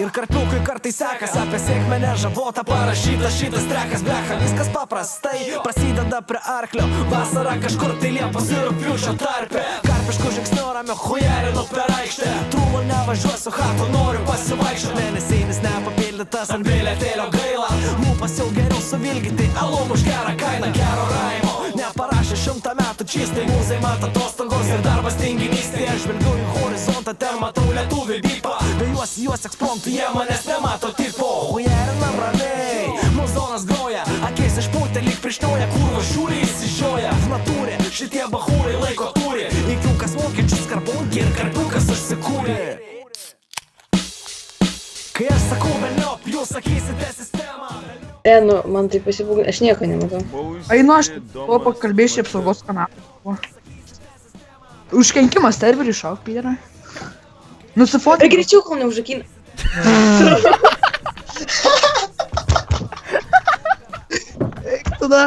Ir karpiukui kartai sekas apie sėkmę nežavota parašytas šitas trekas blecha. Viskas paprastai prasideda prie arklio. Vasara kažkur tai Liepos ir rugpjūčio tarpe. Karpiškų žingsnių ramio hujerinu per aikštę. Trūvo nevažiuosiu hato, noriu pasivaikščiot. Mėnesinis nepapildytas ant bilietėlio gaila. Lūpas jau geriau suvilgyti, alum už gerą kainą. Gero raimo neparašė 100 metų čistai. Mūzai mata atostogos ir darbas tinginystė. Aš žvelgiu į horizontą, ten matau lietuvių vypą. Be juos ekspromtų, jie manęs nemato tipo. Hujerinam ramiai, muzonas groja. Akis išpūtė, lyg prišnioja, kurvo šūrį įsižioja. V natūrė, šitie bahūrai laiko turi. Įkiukas vokiečius karbunkį ir karpiukas užsikūrė. Kai aš sakau velniop, jūs sakysite sistemą. Nu, man tai pasibūgė, aš nieko nematau. Einu aš to pakalbėsiu apsaugos kanalą. Užkenkimas serverį šauk, Pyra. Nusifotkink. Greičiau, kol neužakina. Eik tada.